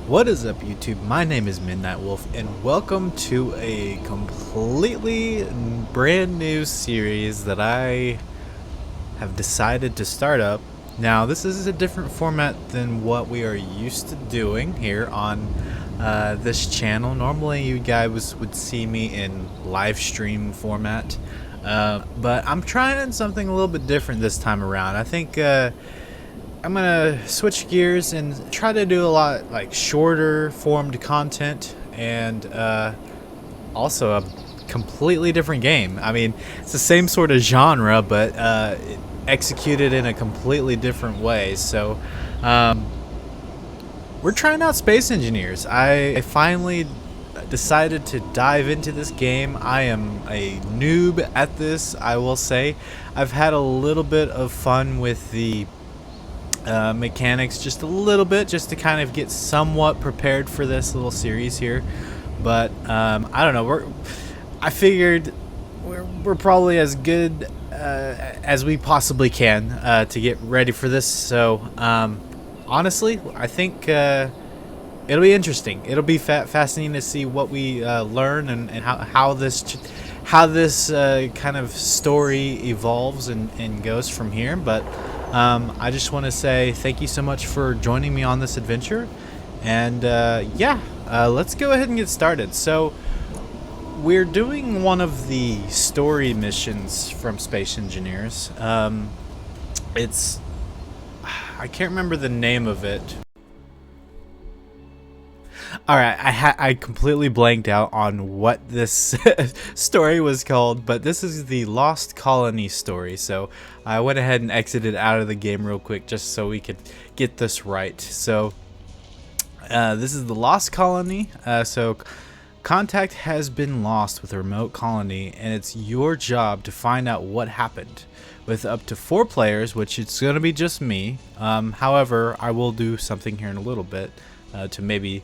What is up, YouTube? My name is Midnight Wolf, and welcome to a completely brand new series that I have decided to start up. Now, this is a different format than what we are used to doing here on this channel. Normally, you guys would see me in live stream format, but I'm trying something a little bit different this time around. I think I'm gonna switch gears and try to do a lot like shorter formed content and also a completely different game. I mean, it's the same sort of genre, but executed in a completely different way. So we're trying out Space Engineers. I finally decided to dive into this game. I am a noob at this, I will say. I've had a little bit of fun with the mechanics just a little bit, just to kind of get somewhat prepared for this little series here. But I don't know, I figured we're probably as good as we possibly can to get ready for this. So honestly, I think it'll be interesting. It'll be fascinating to see what we learn and how this kind of story evolves and goes from here. But I just want to say thank you so much for joining me on this adventure, and let's go ahead and get started. So we're doing one of the story missions from Space Engineers. It's I can't remember the name of it. Alright, I completely blanked out on what this story was called, but this is the Lost Colony story, so I went ahead and exited out of the game real quick just so we could get this right. So this is the Lost Colony. So contact has been lost with a remote colony, and it's your job to find out what happened. With up to 4 players, which it's going to be just me. However, I will do something here in a little bit to maybe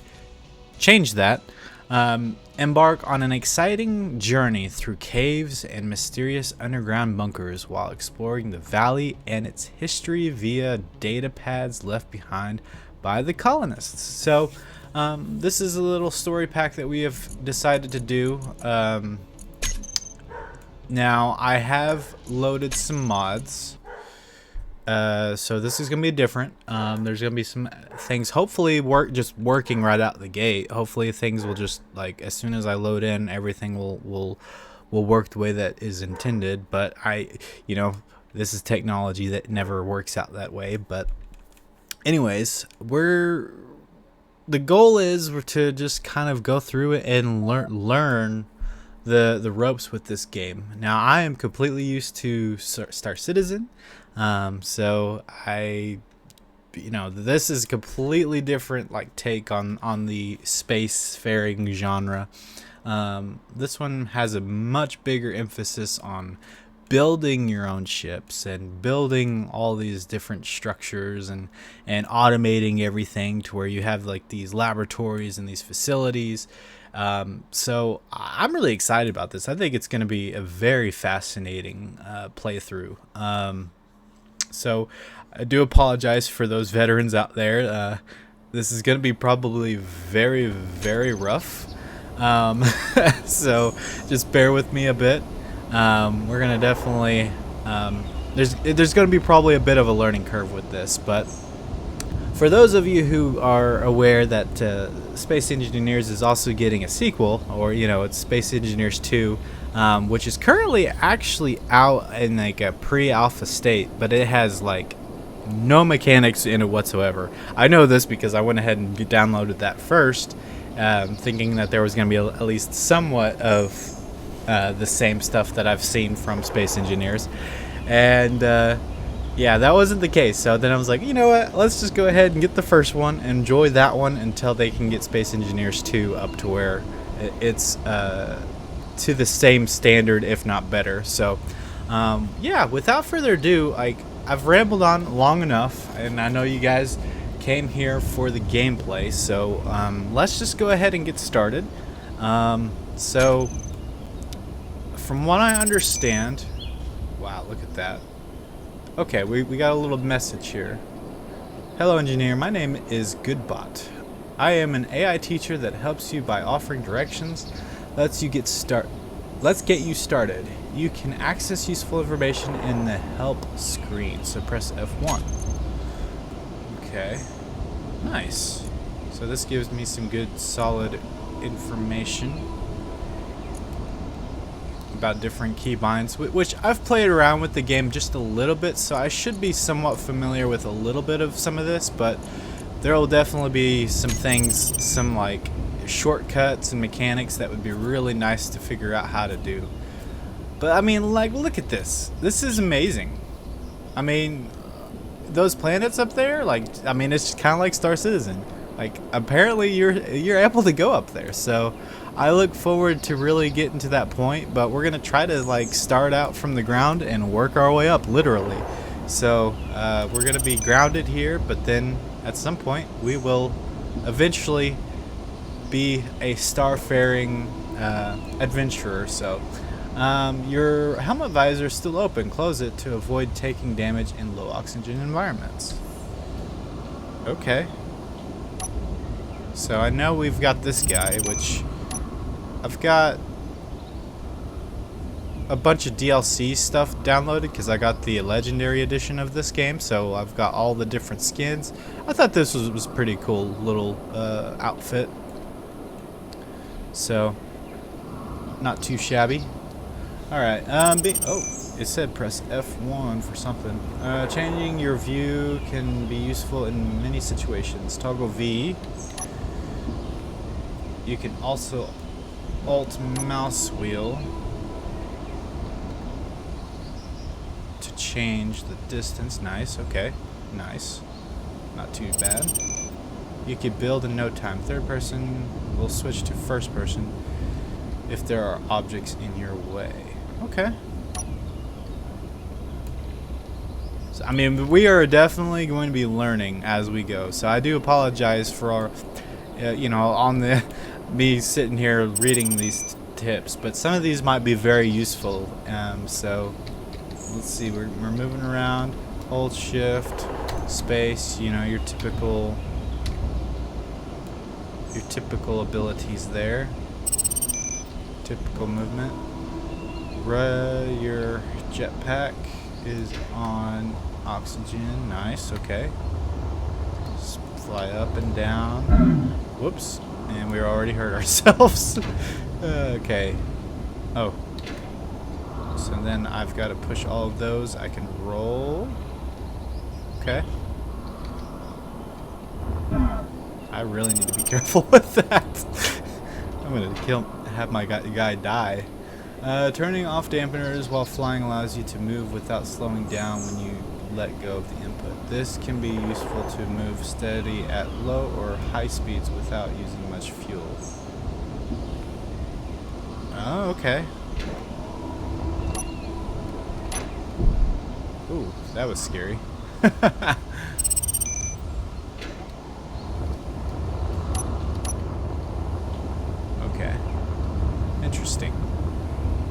change that. Embark on an exciting journey through caves and mysterious underground bunkers while exploring the valley and its history via data pads left behind by the colonists. So this is a little story pack that we have decided to do. Now I have loaded some mods. So this is gonna be different. There's gonna be some things hopefully working right out the gate. Hopefully things will just, like, as soon as I load in, everything will work the way that is intended. But this is technology that never works out that way. But anyways, the goal is to just kind of go through it and learn the ropes with this game. Now I am completely used to Star Citizen. So this is a completely different take on the spacefaring genre. This one has a much bigger emphasis on building your own ships and building all these different structures and automating everything to where you have like these laboratories and these facilities. So I'm really excited about this. I think it's going to be a very fascinating playthrough. So I do apologize for those veterans out there. This is going to be probably very, very rough. So just bear with me a bit. We're going to definitely, there's going to be probably a bit of a learning curve with this, but for those of you who are aware that Space Engineers is also getting a sequel, or it's Space Engineers 2, which is currently actually out in like a pre-alpha state, but it has like no mechanics in it whatsoever. I know this because I went ahead and downloaded that first, thinking that there was going to be at least somewhat of the same stuff that I've seen from Space Engineers, and yeah, that wasn't the case. So then I was like, you know what, let's just go ahead and get the first one, enjoy that one until they can get Space Engineers 2 up to where it's to the same standard, if not better. So yeah, without further ado, I've rambled on long enough, and I know you guys came here for the gameplay, so let's just go ahead and get started. So from what I understand, wow, look at that. Okay, we got a little message here. Hello, engineer. My name is Goodbot. I am an AI teacher that helps you by offering directions, lets get you started. You can access useful information in the help screen, so press F1. Okay. Nice. So this gives me some good solid information about different keybinds, which I've played around with the game just a little bit, so I should be somewhat familiar with a little bit of some of this, but there will definitely be some things, some like shortcuts and mechanics that would be really nice to figure out how to do. But I mean, like, look at this. This is amazing. I mean, those planets up there, like, I mean, it's kind of like Star Citizen. Like, apparently you're able to go up there. So I look forward to really getting to that point, but we're gonna try to like start out from the ground and work our way up, literally. So we're gonna be grounded here, but then at some point we will eventually be a starfaring adventurer. So your helmet visor is still open. Close it to avoid taking damage in low oxygen environments. Okay. So I know we've got this guy, which I've got a bunch of DLC stuff downloaded because I got the legendary edition of this game, so I've got all the different skins. I thought this was pretty cool little outfit. So not too shabby. Alright, it said press F1 for something. Changing your view can be useful in many situations. Toggle V. You can also Alt mouse wheel to change the distance. Nice, okay. Nice. Not too bad. You could build in no time. Third person will switch to first person if there are objects in your way. Okay. So, I mean, we are definitely going to be learning as we go. So I do apologize for our, on the me sitting here reading these tips, but some of these might be very useful. So let's see. We're moving around. Hold Shift, space. You know, your typical abilities there. Typical movement. Your jetpack is on oxygen. Nice. Okay. Just fly up and down. Whoops. And we already hurt ourselves. Okay. Oh. So then I've got to push all of those. I can roll. Okay. I really need to be careful with that. I'm gonna have my guy die. Turning off dampeners while flying allows you to move without slowing down when you let go of the input. This can be useful to move steady at low or high speeds without using much fuel. Oh, okay. Ooh, that was scary. Okay. Interesting.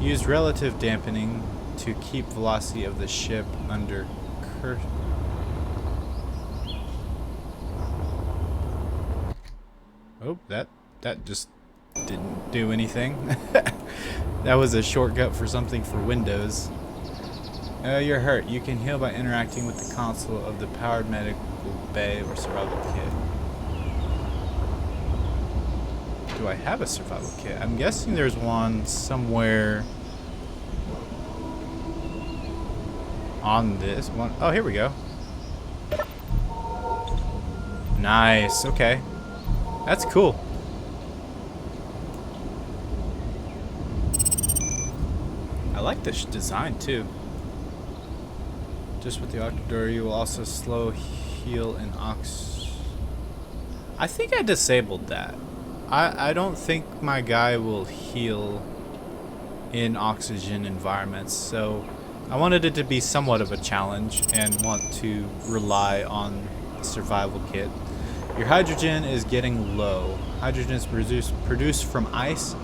Use relative dampening to keep velocity of the ship under Oh, that just didn't do anything. That was a shortcut for something for Windows. You're hurt. You can heal by interacting with the console of the powered medical bay or survival kit. Do I have a survival kit? I'm guessing there's one somewhere on this one. Oh, here we go. Nice. Okay. That's cool. I like this design too. Just with the octodoor, you will also slow heal in ox. I think I disabled that. I don't think my guy will heal in oxygen environments, so I wanted it to be somewhat of a challenge and want to rely on the survival kit. Your hydrogen is getting low. Hydrogen is produced from ice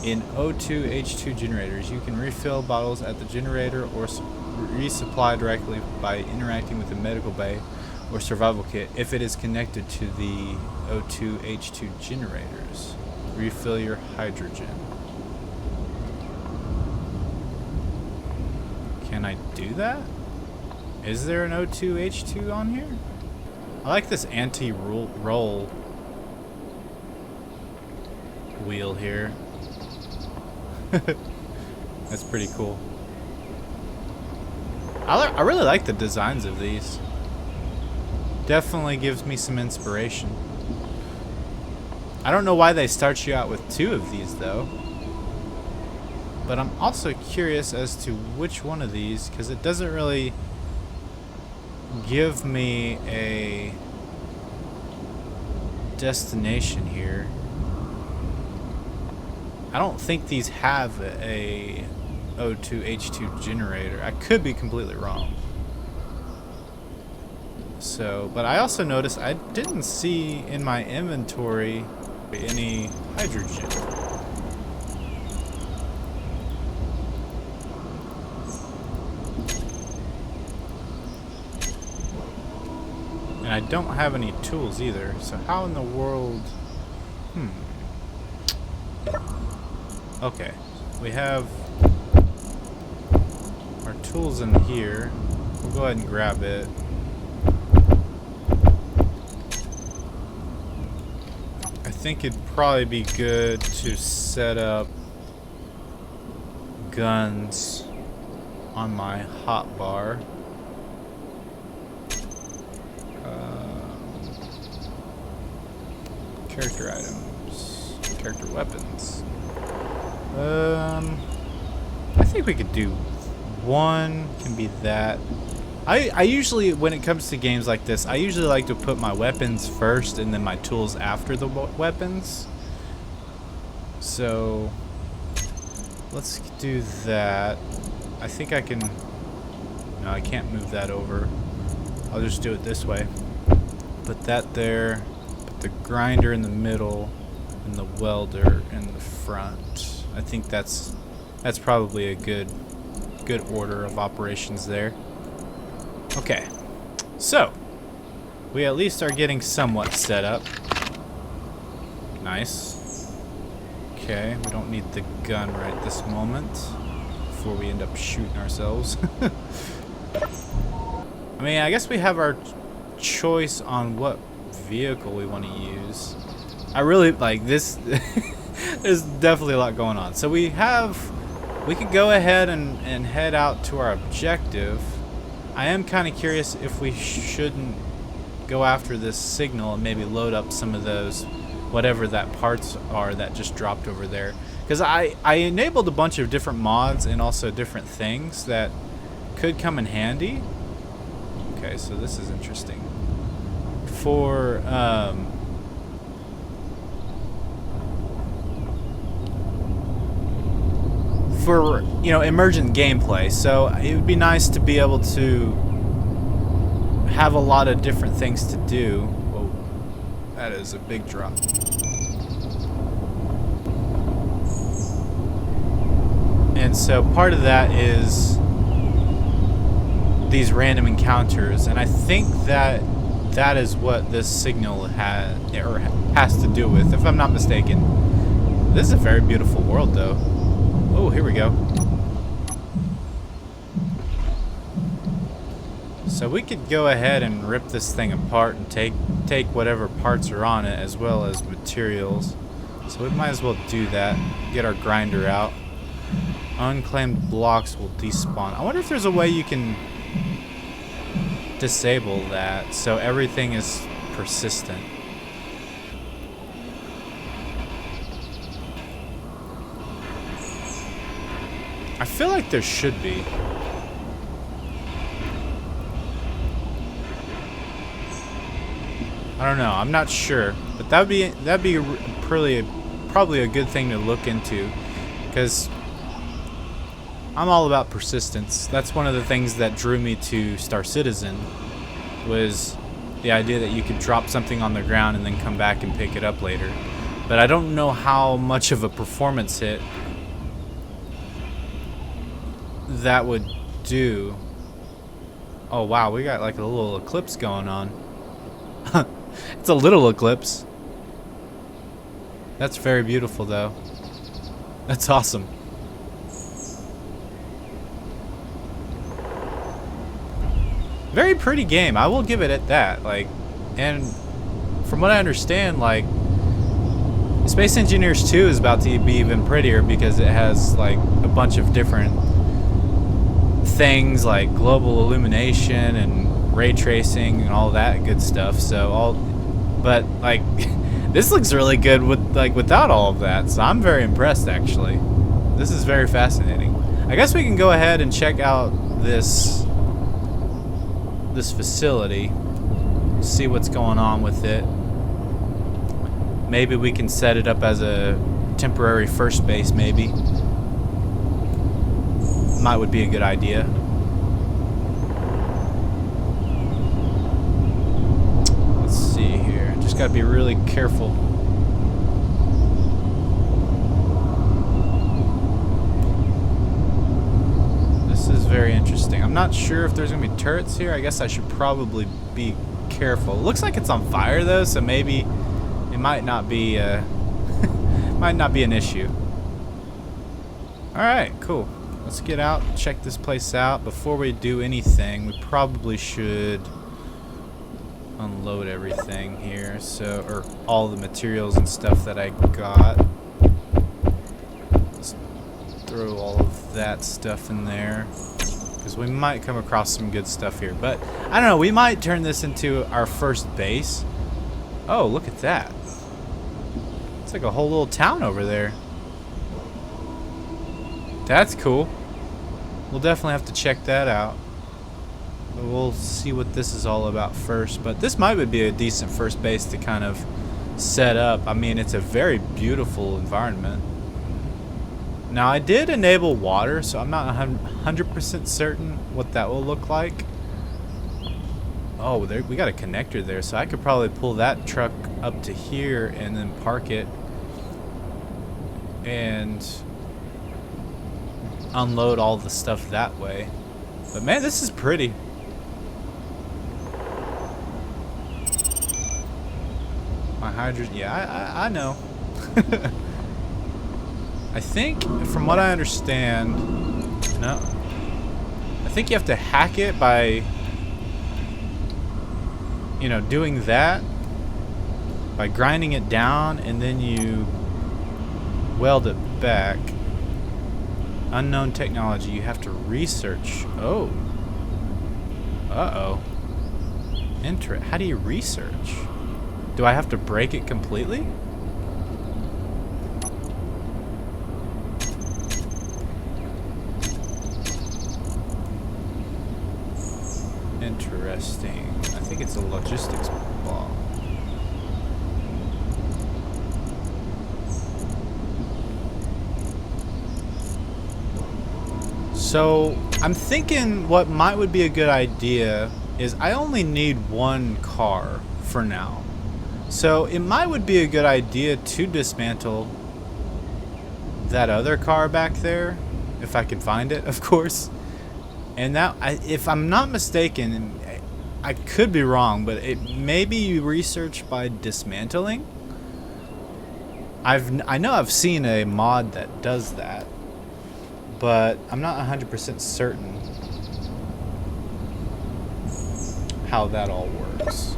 in O2H2 generators. You can refill bottles at the generator or resupply directly by interacting with the medical bay or survival kit if it is connected to the O2H2 generators. Refill your hydrogen. Can I do that? Is there an O2H2 on here? I like this anti-roll wheel here. That's pretty cool. I really like the designs of these. Definitely gives me some inspiration. I don't know why they start you out with 2 of these though. But I'm also curious as to which one of these, because it doesn't really give me a destination here. I don't think these have a O2H2 generator. I could be completely wrong. So, but I also noticed I didn't see in my inventory any hydrogen. And I don't have any tools either. So how in the world? Okay, we have our tools in here. We'll go ahead and grab it. I think it'd probably be good to set up guns on my hotbar. Character items, character weapons. I think we could do one. Can be that. I usually, when it comes to games like this, I usually like to put my weapons first and then my tools after the weapons. So let's do that. I think I can. No, I can't move that over. I'll just do it this way. Put that there. Put the grinder in the middle, and the welder in the front. I think that's probably a good order of operations there. Okay, so we at least are getting somewhat set up. Nice. Okay, we don't need the gun right this moment before we end up shooting ourselves. I mean, I guess we have our choice on what vehicle we want to use. I really like this. There's definitely a lot going on. So we could go ahead and head out to our objective. I am kind of curious if we shouldn't go after this signal and maybe load up some of those, whatever that parts are that just dropped over there. Because I enabled a bunch of different mods and also different things that could come in handy. Okay, so this is interesting. For emergent gameplay, so it would be nice to be able to have a lot of different things to do. Whoa, that is a big drop. And so part of that is these random encounters, and I think that is what this signal has to do with, if I'm not mistaken. This is a very beautiful world, though. Oh, here we go. So we could go ahead and rip this thing apart and take whatever parts are on it as well as materials. So we might as well do that. Get our grinder out. Unclaimed blocks will despawn. I wonder if there's a way you can disable that so everything is persistent. I feel like there should be. I don't know. I'm not sure, but that'd be probably a good thing to look into, because I'm all about persistence. That's one of the things that drew me to Star Citizen, was the idea that you could drop something on the ground and then come back and pick it up later. But I don't know how much of a performance hit that would do. Oh wow, we got like a little eclipse going on. It's a little eclipse. That's very beautiful, though. That's awesome. Very pretty game. I will give it at that. Like, and from what I understand, like, Space Engineers 2 is about to be even prettier because it has like a bunch of different things like global illumination and ray tracing and all that good stuff. But like this looks really good with like without all of that. So I'm very impressed actually. This is very fascinating. I guess we can go ahead and check out this facility, see what's going on with it. Maybe we can set it up as a temporary first base, maybe. Might would be a good idea. Let's see here. Just gotta be really careful. This is very interesting. I'm not sure if there's gonna be turrets here. I guess I should probably be careful. It looks like it's on fire though, so maybe it might not be might not be an issue. Alright, cool. Let's get out, check this place out. Before we do anything, we probably should unload everything here. So, or all the materials and stuff that I got. Let's throw all of that stuff in there, because we might come across some good stuff here. But, I don't know, we might turn this into our first base. Oh, look at that. It's like a whole little town over there. That's cool. We'll definitely have to check that out. But we'll see what this is all about first. But this might be a decent first base to kind of set up. I mean, it's a very beautiful environment. Now, I did enable water, so I'm not 100% certain what that will look like. Oh, there, we got a connector there, so I could probably pull that truck up to here and then park it and unload all the stuff that way. But man, this is pretty. My hydrogen, yeah, I know. I think, from what I understand, no, I think you have to hack it by, you know, doing that, by grinding it down, and then you weld it back. Unknown technology, you have to research. Oh. Uh-oh. How do you research? Do I have to break it completely? Interesting. I think it's a logistics law. So I'm thinking what would be a good idea is I only need one car for now. So it would be a good idea to dismantle that other car back there, if I can find it, of course. And that, if I'm not mistaken, I could be wrong, but it maybe you research by dismantling. I know I've seen a mod that does that, but I'm not 100% certain how that all works.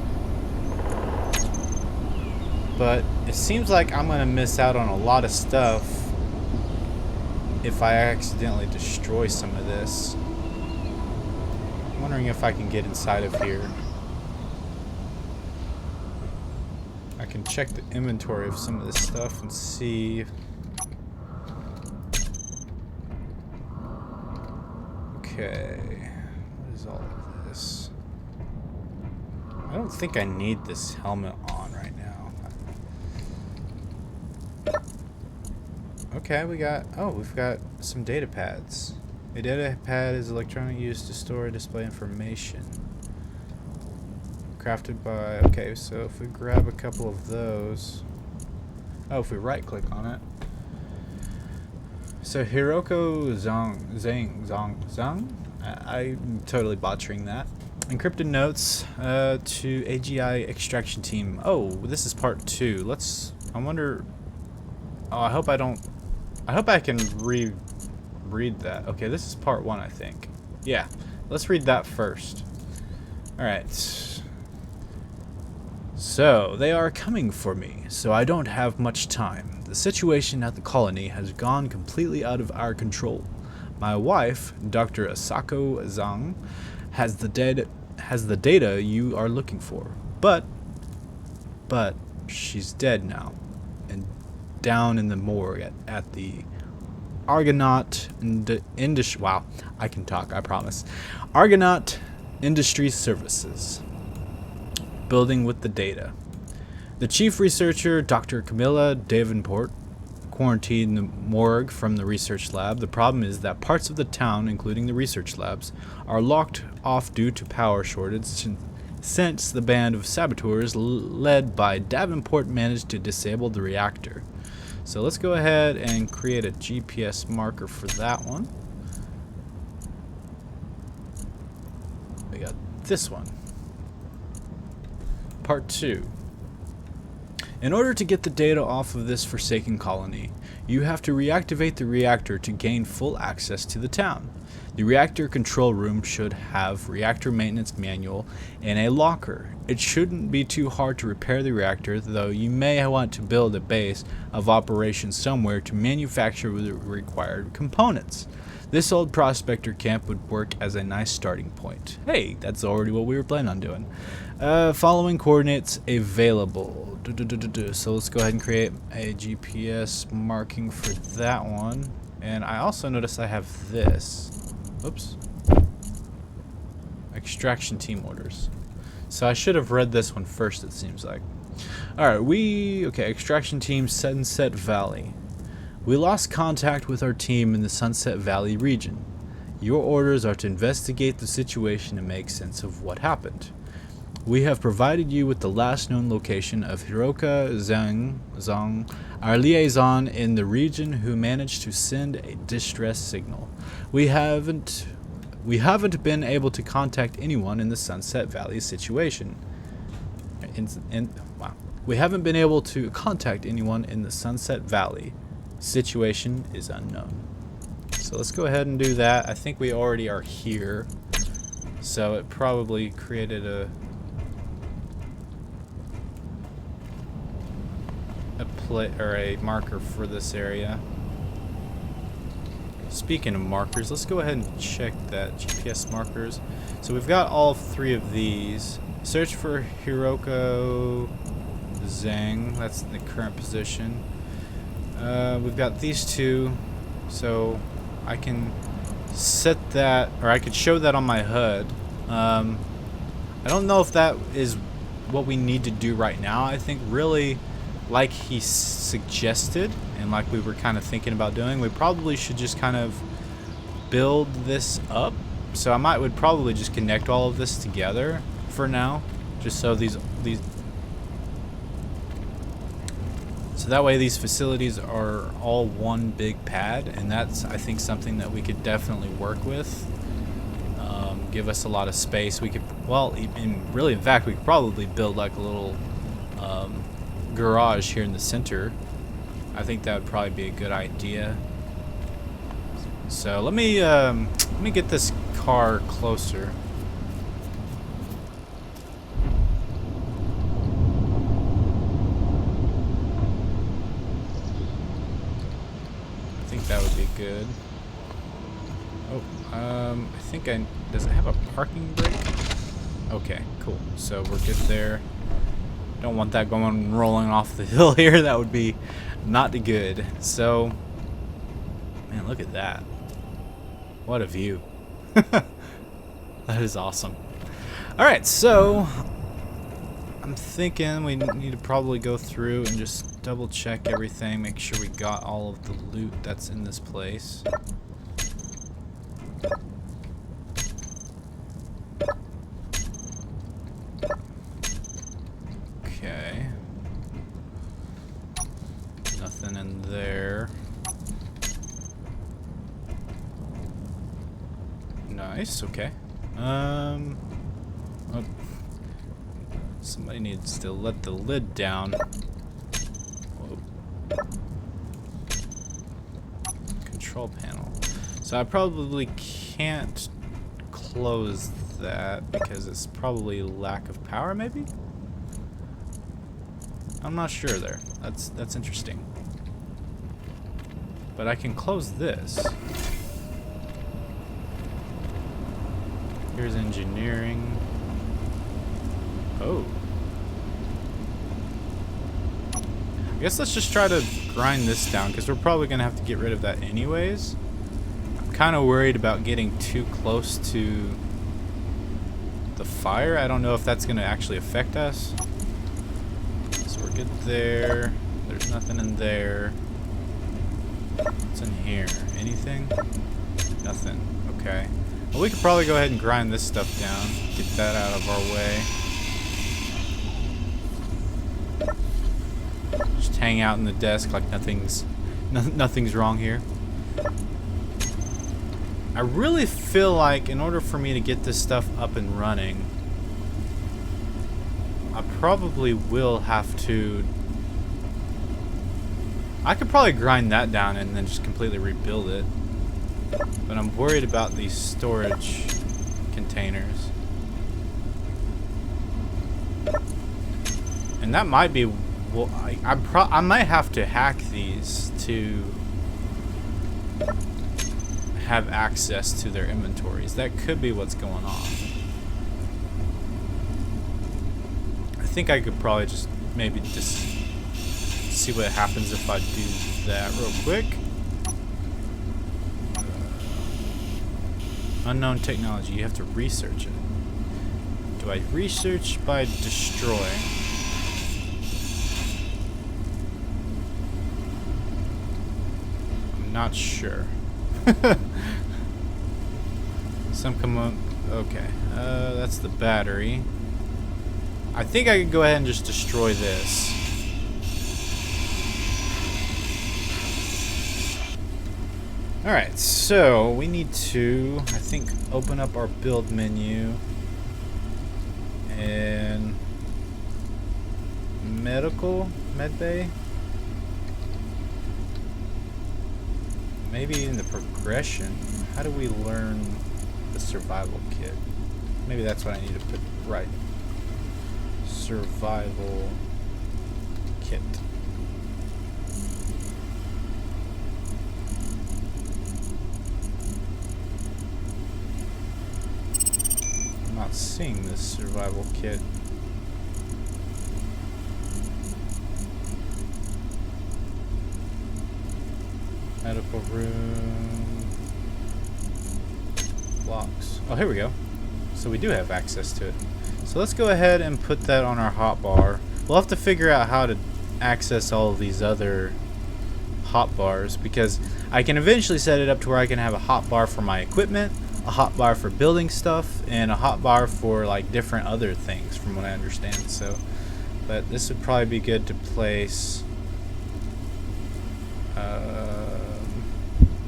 But it seems like I'm gonna miss out on a lot of stuff if I accidentally destroy some of this. I'm wondering if I can get inside of here. I can check the inventory of some of this stuff and see. Okay, what is all of this? I don't think I need this helmet on right now. Okay, we've got some data pads. A data pad is electronic used to store and display information. Crafted by, okay, so if we grab a couple of those. Oh, if we right click on it. So Hiroko Zhang. I'm totally butchering that. Encrypted notes to AGI extraction team. Oh, this is part 2. Let's. I wonder. Oh, I hope I don't. I hope I can read that. Okay, this is part 1, I think. Yeah, let's read that first. All right. So they are coming for me, so I don't have much time. The situation at the colony has gone completely out of our control. My wife, Dr. Asako Zhang, has the data you are looking for, but she's dead now, and down in the morgue at the Argonaut Industry. Wow, I can talk, I promise. Argonaut Industry Services building with the data. The chief researcher, Dr. Camilla Davenport, quarantined the morgue from the research lab. The problem is that parts of the town, including the research labs, are locked off due to power shortage since the band of saboteurs led by Davenport managed to disable the reactor. So let's go ahead and create a GPS marker for that one. We got this one. Part 2. In order to get the data off of this forsaken colony, you have to reactivate the reactor to gain full access to the town. The reactor control room should have reactor maintenance manual and a locker. It shouldn't be too hard to repair the reactor, though you may want to build a base of operations somewhere to manufacture the required components. This old prospector camp would work as a nice starting point. Hey, that's already what we were planning on doing. Following coordinates available. So let's go ahead and create a GPS marking for that one. And I also noticed I have this. Oops. Extraction team orders. So I should have read this one first, it seems like. Alright, okay, extraction team Sunset Valley. We lost contact with our team in the Sunset Valley region. Your orders are to investigate the situation and make sense of what happened. We have provided you with the last known location of Hiroka Zhang, our liaison in the region who managed to send a distress signal. We haven't been able to contact anyone in the Sunset Valley situation. Wow. We haven't been able to contact anyone in the Sunset Valley. Situation is unknown. So let's go ahead and do that. I think we already are here. So it probably created a marker for this area. Speaking of markers, let's go ahead and check that GPS markers. So we've got all 3 of these. Search for Hiroko Zhang. That's the current position. We've got these 2, so I can set that, or I could show that on my HUD. I don't know if that is what we need to do right now. I think really, like he suggested, and like we were kind of thinking about doing, we probably should just kind of build this up. So I would probably just connect all of this together for now, just so so that way these facilities are all one big pad, and that's, I think, something that we could definitely work with. Give us a lot of space. We could, well, in fact, we could probably build like a little garage here in the center. I think that would probably be a good idea. So let me get this car closer. I think that would be good. Oh, I think does it have a parking brake? Okay, cool. So we're good there. Don't want that rolling off the hill here. That would be not good. So, man, look at that. What a view. That is awesome. Alright, so I'm thinking we need to probably go through and just double check everything, make sure we got all of the loot that's in this place. Okay. Nothing in there. Nice, okay. Oh. Somebody needs to let the lid down. Whoa. Control panel. So I probably can't close that because it's probably lack of power, maybe? I'm not sure there. That's interesting. But I can close this. Here's engineering. Oh. I guess let's just try to grind this down because we're probably going to have to get rid of that anyways. I'm kind of worried about getting too close to the fire. I don't know if that's going to actually affect us. So we're good there. There's nothing in there. What's in here? Anything? Nothing. Okay. Well, we could probably go ahead and grind this stuff down. Get that out of our way. Just hang out in the desk like nothing's wrong here. I really feel like in order for me to get this stuff up and running, I probably will have to... I could probably grind that down and then just completely rebuild it. But I'm worried about these storage containers. And that might be... Well, I might have to hack these to have access to their inventories. That could be what's going on. I think I could probably just maybe just see what happens if I do that real quick. Unknown technology. You have to research it. Do I research by destroying? I'm not sure. Some come up. Okay. That's the battery. I think I could go ahead and just destroy this. Alright, so we need to, I think, open up our build menu and medbay. Maybe in the progression. How do we learn the survival kit? Maybe that's what I need to put right. Survival kit. I'm not seeing this survival kit. Medical room. Blocks. Oh, here we go. So we do have access to it. So let's go ahead and put that on our hotbar. We'll have to figure out how to access all of these other hotbars because I can eventually set it up to where I can have a hotbar for my equipment, a hotbar for building stuff, and a hotbar for like different other things from what I understand. So, but this would probably be good to place.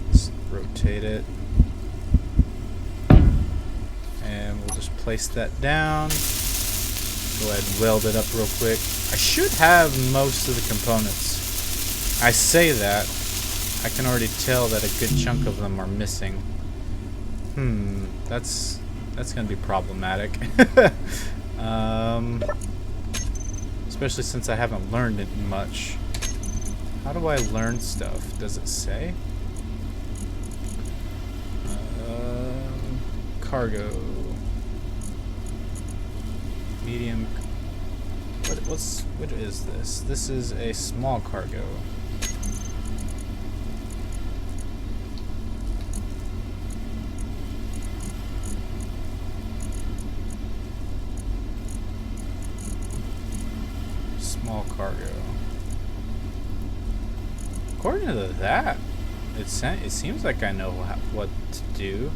Let's rotate it. And we'll just place that down. Go ahead and weld it up real quick. I should have most of the components. I say that. I can already tell that a good chunk of them are missing. That's gonna be problematic. Especially since I haven't learned it much. How do I learn stuff? Does it say? Cargo. Medium. What is this? This is a small cargo. Small cargo. According to that, it seems like I know what to do.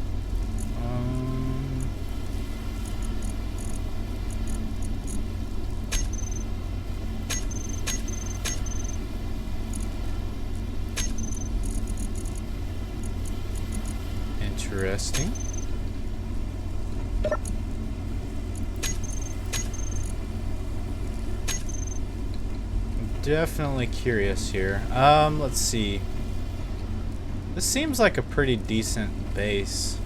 Interesting. definitely curious here. Let's see. This seems like a pretty decent base.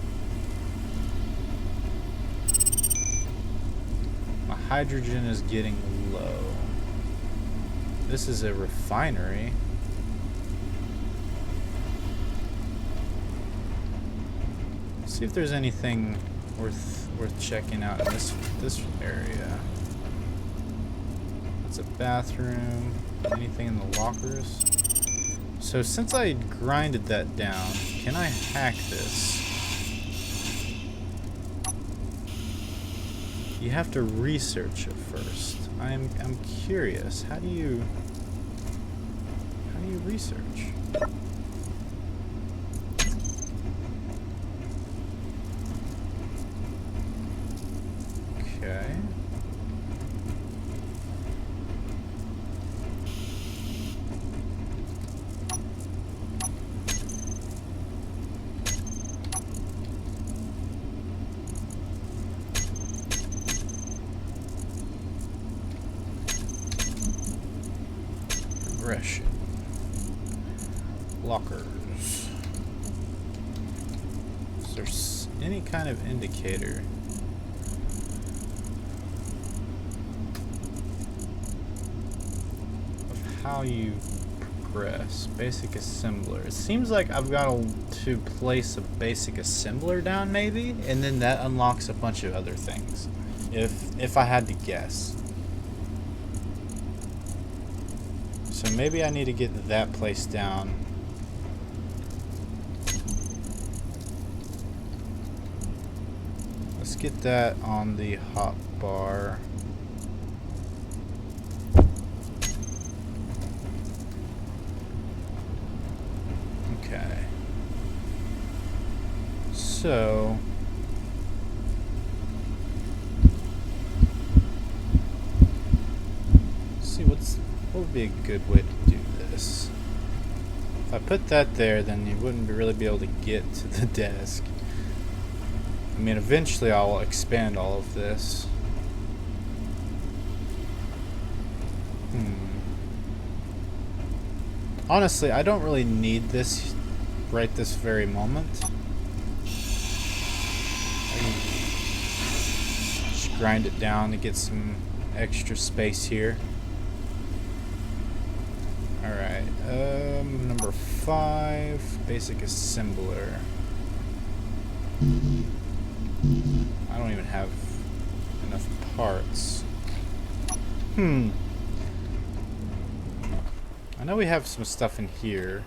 My hydrogen is getting low. This is a refinery. Let's see if there's anything worth checking out in this area. It's a bathroom. Anything in the lockers? So since I grinded that down, can I hack this? You have to research it first. I'm curious. How do you research? Okay. Progression. Lockers. Is there any kind of indicator? How you progress. Basic assembler. It seems like I've got to place a basic assembler down maybe, and then that unlocks a bunch of other things. If I had to guess. So maybe I need to get that placed down. Let's get that on the hot bar. Okay. So let's see what would be a good way to do this. If I put that there, then you wouldn't really be able to get to the desk. I mean, eventually I'll expand all of this. Honestly, I don't really need this right this very moment. I can just grind it down to get some extra space here. Alright, number 5, basic assembler. I don't even have enough parts. I know we have some stuff in here.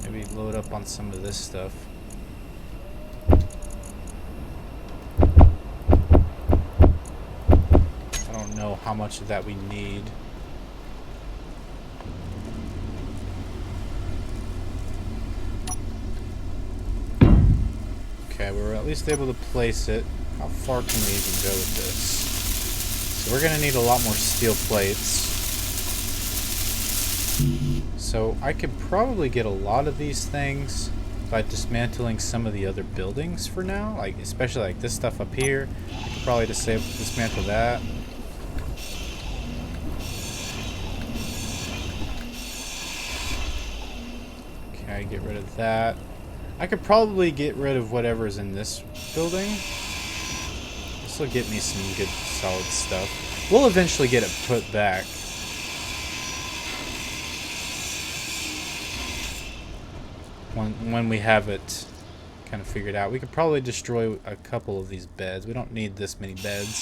Maybe load up on some of this stuff. I don't know how much of that we need. Okay, we were at least able to place it. How far can we even go with this? So we're gonna need a lot more steel plates. So I could probably get a lot of these things by dismantling some of the other buildings for now, like especially like this stuff up here. I could probably dismantle that. Okay, get rid of that. I could probably get rid of whatever's in this building. This will get me some good solid stuff. We'll eventually get it put back. When we have it kind of figured out. We could probably destroy a couple of these beds. We don't need this many beds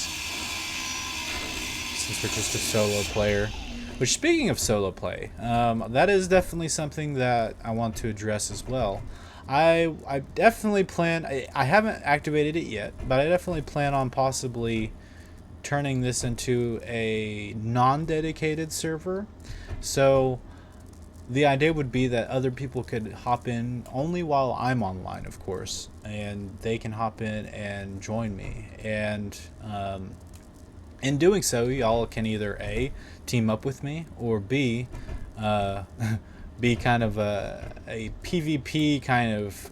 since we're just a solo player. Which, speaking of solo play, that is definitely something that I want to address as well. I definitely plan, I haven't activated it yet, but I definitely plan on possibly turning this into a non-dedicated server. So the idea would be that other people could hop in only while I'm online, of course, and they can hop in and join me. And in doing so, y'all can either A, team up with me, or B, be kind of a PvP kind of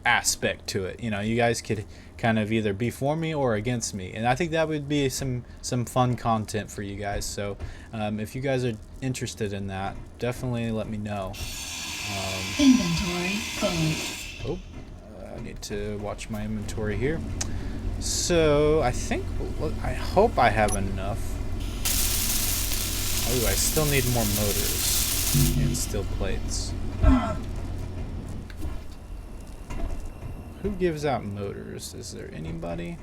aspect to it. You know, you guys could kind of either be for me or against me, and I think that would be some fun content for you guys. So if you guys are interested in that, definitely let me know. Inventory full. Oh, I need to watch my inventory here. So I think, I hope I have enough. Oh, I still need more motors and steel plates. Who gives out motors? Is there anybody?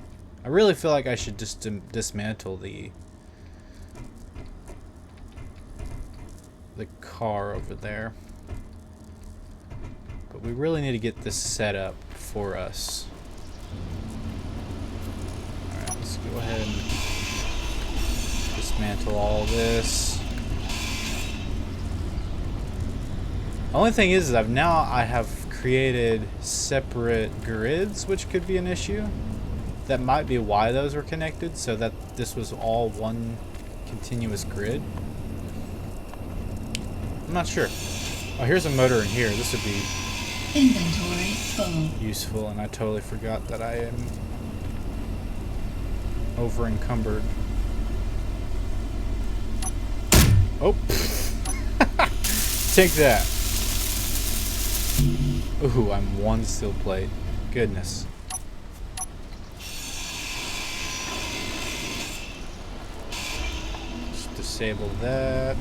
I really feel like I should just dismantle the car over there. But we really need to get this set up for us. Alright, let's go ahead and dismantle all this. The only thing is I have created separate grids, which could be an issue. That might be why those were connected, so that this was all one continuous grid. I'm not sure. Oh, here's a motor in here. This would be Inventory full. useful, and I totally forgot that I am over encumbered. Oh, take that. Ooh, I'm one steel plate. Goodness. Just disable that.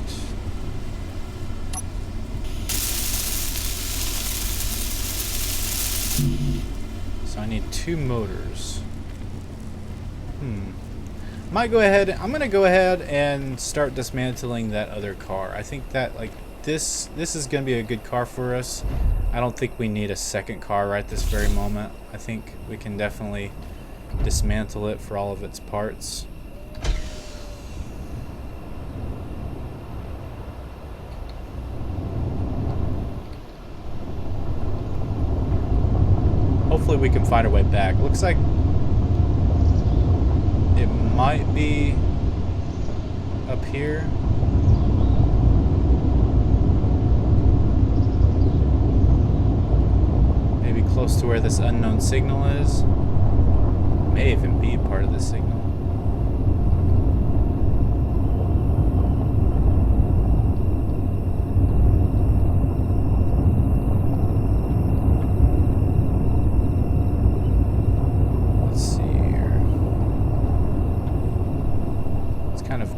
So I need 2 motors. I'm gonna go ahead and start dismantling that other car. I think that this is gonna be a good car for us. I don't think we need a second car right this very moment. I think we can definitely dismantle it for all of its parts. Hopefully we can find our way back. Looks like it might be up here. Maybe close to where this unknown signal is. May even be part of the signal.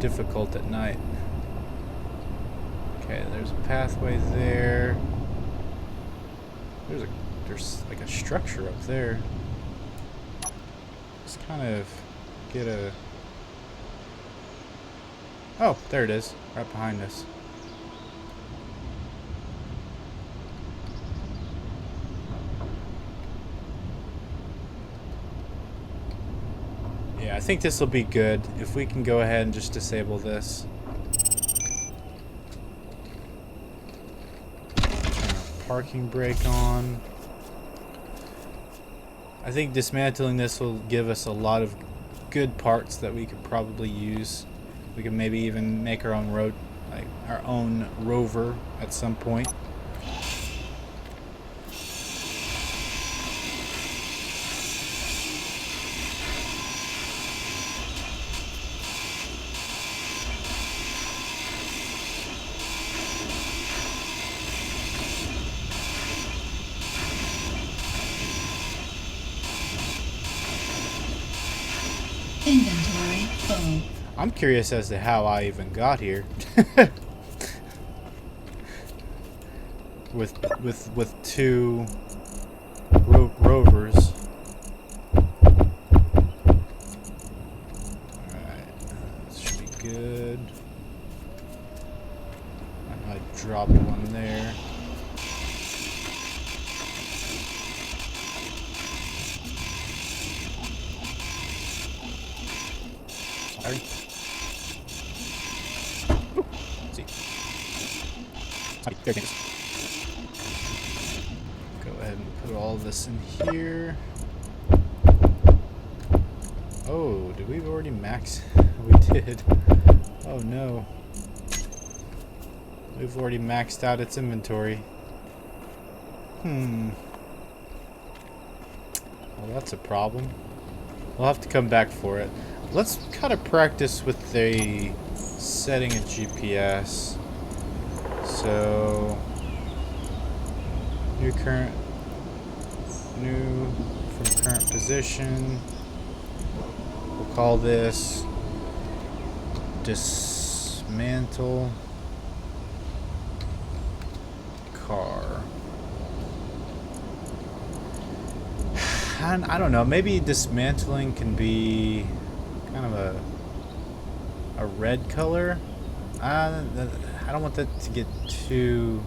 Difficult at night. Okay, there's a pathway there. There's like a structure up there. Just kind of get a... Oh, there it is, right behind us. Yeah, I think this will be good if we can go ahead and just disable this. Turn our parking brake on. I think dismantling this will give us a lot of good parts that we could probably use. We can maybe even make our own our own rover at some point. Inventory full. I'm curious as to how I even got here. with 2 rovers. Alright, this should be good. I dropped one there. Sorry. Ooh, let's see. Sorry, there it is. Go ahead and put all this in here. Oh, did we already max? We did. Oh no. We've already maxed out its inventory. Well, that's a problem. We'll have to come back for it. Let's kind of practice with the setting of GPS. So, new from current position. We'll call this dismantle car. I don't know, maybe dismantling can be kind of a red color. I don't want that to get too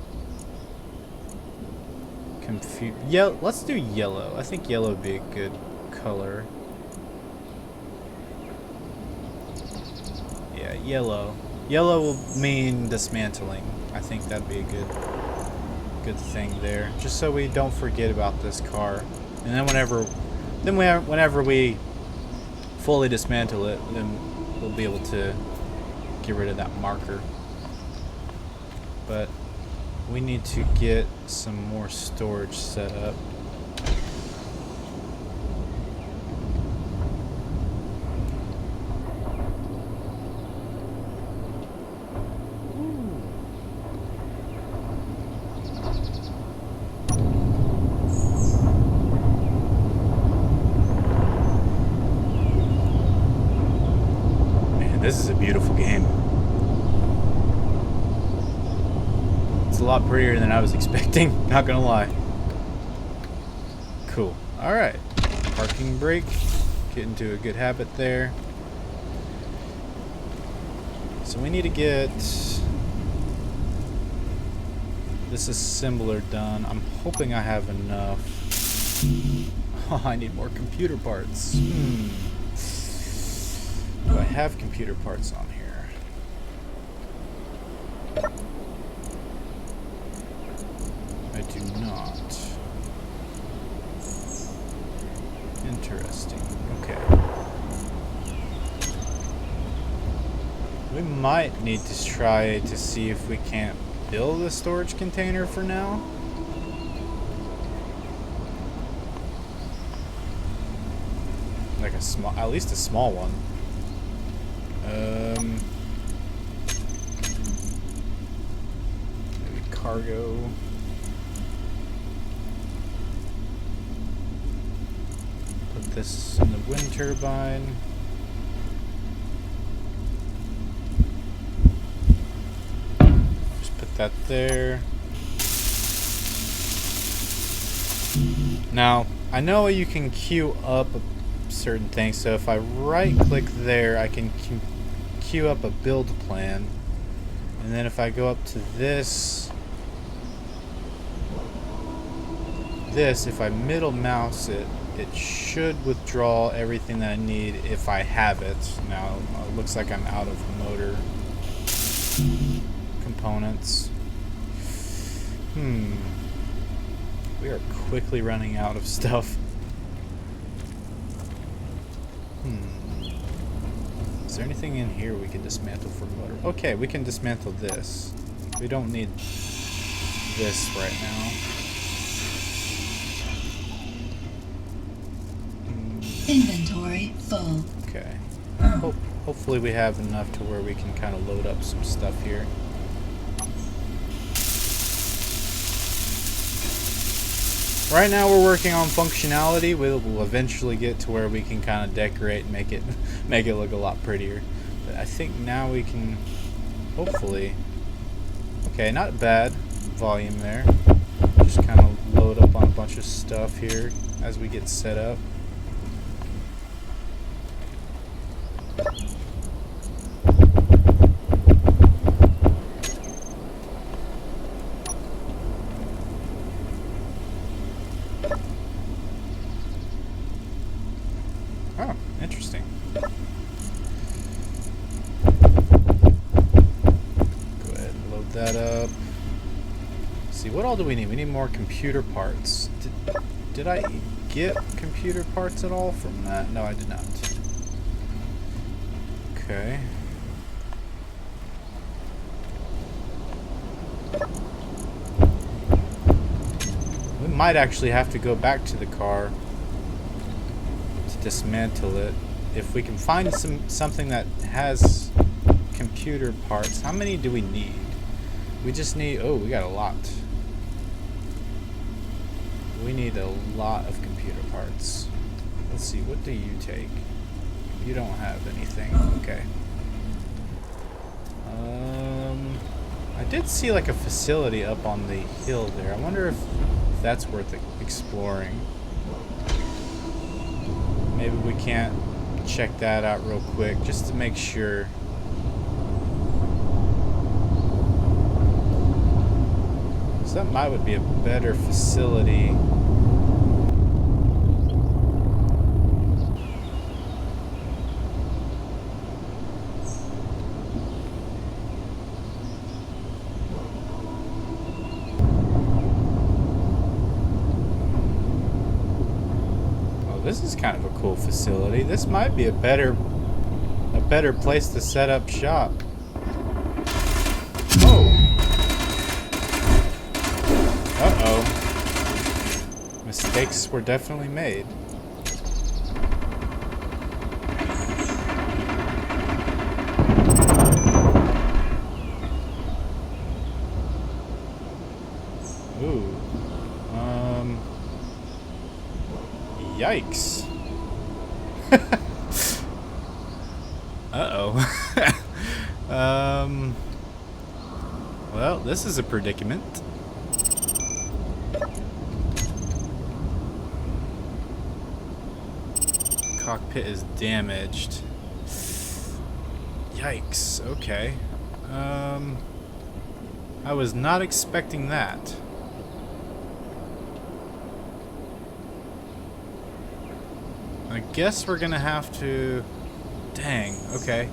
confused. Yeah, let's do yellow. I think yellow would be a good color. Yeah, yellow. Yellow will mean dismantling. I think that'd be a good thing there, just so we don't forget about this car. And then whenever we fully dismantle it, then we'll be able to get rid of that marker. But we need to get some more storage set up. This is a beautiful game. It's a lot prettier than I was expecting, not gonna lie. Cool. Alright. Parking brake. Get into a good habit there. So we need to get this assembler done. I'm hoping I have enough. Oh, I need more computer parts. Do I have computer parts on here? I do not. Interesting. Okay. We might need to try to see if we can't build a storage container for now. Like a small, at least a small one. Maybe cargo. Put this in the wind turbine. Just put that there. Now, I know you can queue up certain things, so if I right click there, I can queue up a build plan, and then if I go up to this, if I middle mouse it, it should withdraw everything that I need if I have it. Now it looks like I'm out of motor components. We are quickly running out of stuff. Is there anything in here we can dismantle for motor? Okay, we can dismantle this. We don't need this right now. Inventory full. Okay. Hopefully we have enough to where we can kind of load up some stuff here. Right now we're working on functionality. We'll eventually get to where we can kind of decorate and make it look a lot prettier. But I think now we can hopefully. Okay, not bad volume there. Just kind of load up on a bunch of stuff here as we get set up. Oh, interesting. Go ahead and load that up. Let's see, what all do we need? We need more computer parts. Did I get computer parts at all from that? No, I did not. Okay. We might actually have to go back to the car dismantle it. If we can find something that has computer parts. How many do we need? We just need... Oh, we got a lot. We need a lot of computer parts. Let's see, what do you take? You don't have anything. Okay. I did see like a facility up on the hill there. I wonder if that's worth exploring. Maybe we can't check that out real quick just to make sure. So that might would be a better facility. This is kind of a cool facility. This might be a better place to set up shop. Oh. Uh-oh. Mistakes were definitely made. Ooh. Yikes. Uh-oh. Well, this is a predicament. Cockpit is damaged. Yikes. Okay. I was not expecting that. I guess we're gonna have to... Dang, okay.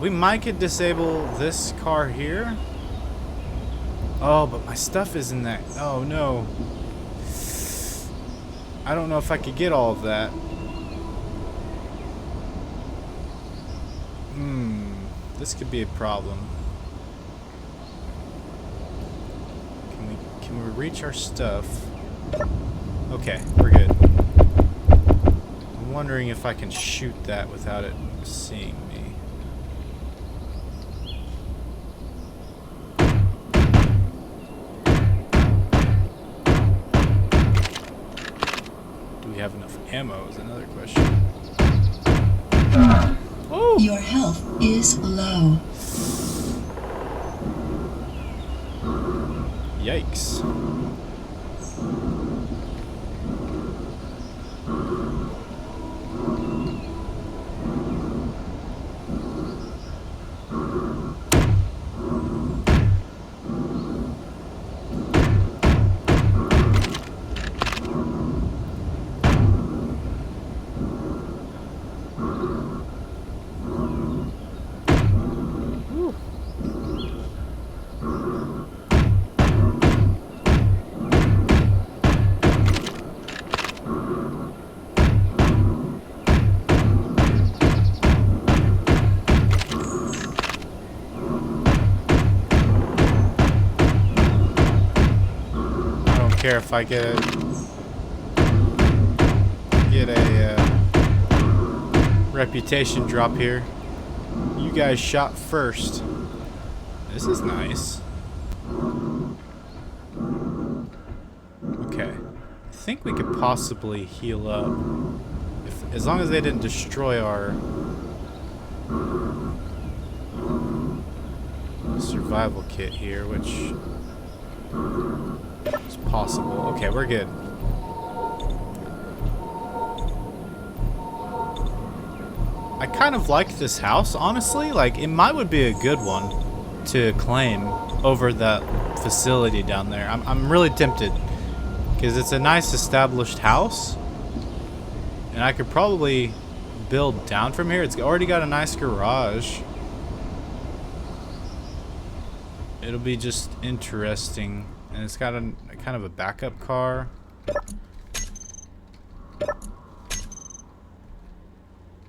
We might could disable this car here. Oh, but my stuff is in that... Oh, no. I don't know if I could get all of that. This could be a problem. Can we reach our stuff? Okay, we're good. I'm wondering if I can shoot that without it seeing me. Do we have enough ammo is another question. Oh! Your health is low. Yikes. Care if I get a reputation drop here. You guys shot first. This is nice. Okay, I think we could possibly heal up as long as they didn't destroy our survival kit here, which is possible. Okay, we're good. I kind of like this house, honestly. Like, it might would be a good one to claim over that facility down there. I'm really tempted because it's a nice established house, and I could probably build down from here. It's already got a nice garage. It'll be just interesting. And it's got a kind of a backup car.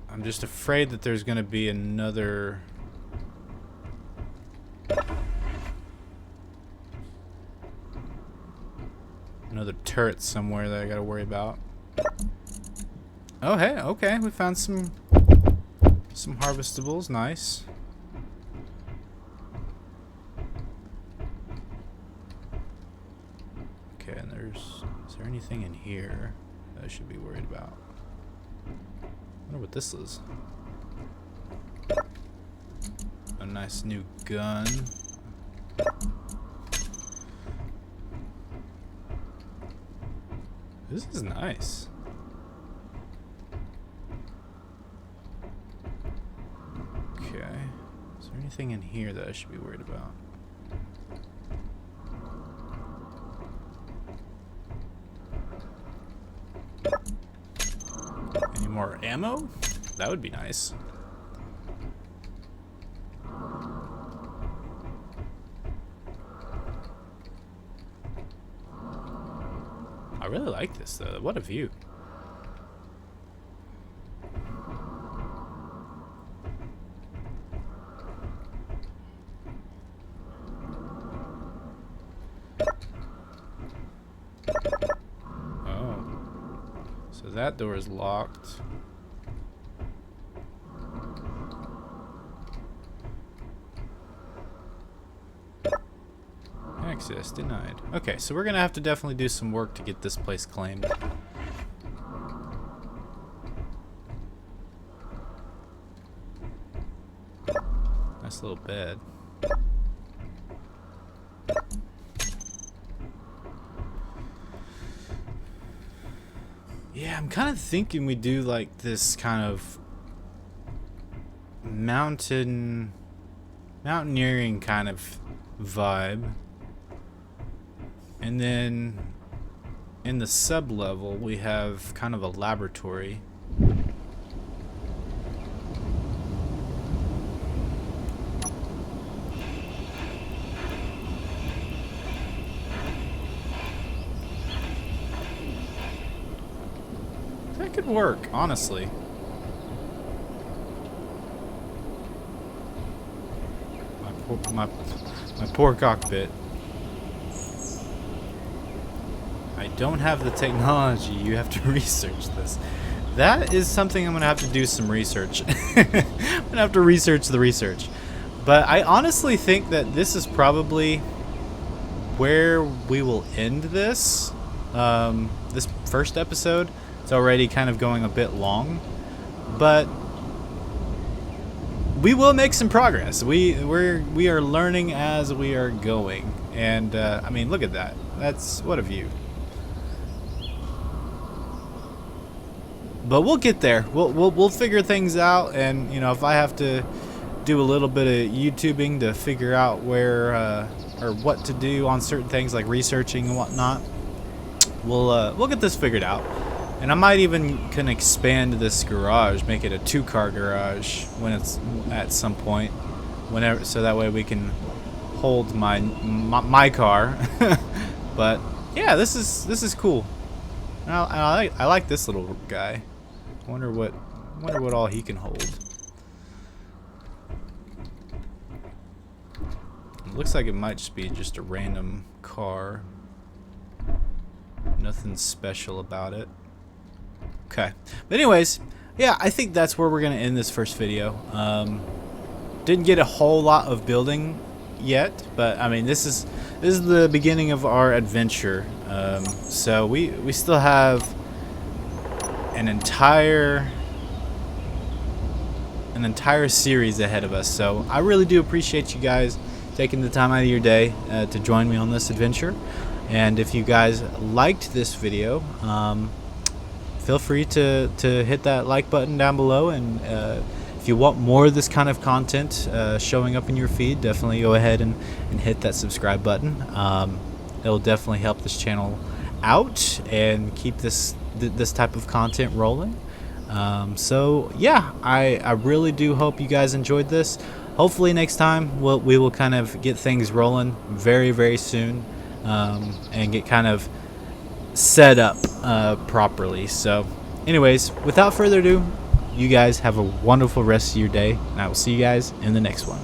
I'm just afraid that there's going to be another turret somewhere that I got to worry about. Oh, hey, okay, we found some harvestables. Nice. Okay, and is there anything in here that I should be worried about? I wonder what this is. A nice new gun. This is nice. Okay. Is there anything in here that I should be worried about? Any more ammo? That would be nice. I really like this though. What a view. Oh. So that door is locked. Access denied. Okay, so we're gonna have to definitely do some work to get this place claimed. Nice little bed. Yeah, I'm kind of thinking we do like this kind of mountaineering kind of vibe. And then in the sub-level, we have kind of a laboratory. That could work, honestly. My poor cockpit. I don't have the technology. You have to research this. That is something I'm gonna have to do some research. I'm gonna have to research the research. But I honestly think that this is probably where we will end this. This first episode. It's already kind of going a bit long, but we will make some progress. We are learning as we are going, and I mean, look at that. That's what a view. But we'll get there. We'll figure things out, and you know, if I have to do a little bit of YouTubing to figure out where or what to do on certain things like researching and whatnot, we'll get this figured out. And I might even can expand this garage, make it a 2-car garage when it's at some point, whenever, so that way we can hold my car. But yeah, this is cool. I like this little guy. I wonder what all he can hold. It looks like it might just be just a random car. Nothing special about it. Okay, but anyways, yeah, I think that's where we're gonna end this first video. Didn't get a whole lot of building yet, but I mean, this is the beginning of our adventure. So we still have an entire series ahead of us. So I really do appreciate you guys taking the time out of your day to join me on this adventure. And if you guys liked this video, feel free to hit that like button down below. And if you want more of this kind of content showing up in your feed, definitely go ahead and hit that subscribe button. It'll definitely help this channel out and keep this type of content rolling. So yeah, I really do hope you guys enjoyed this. Hopefully next time we will kind of get things rolling very, very soon, and get kind of set up properly. So anyways, without further ado, you guys have a wonderful rest of your day, and I will see you guys in the next one.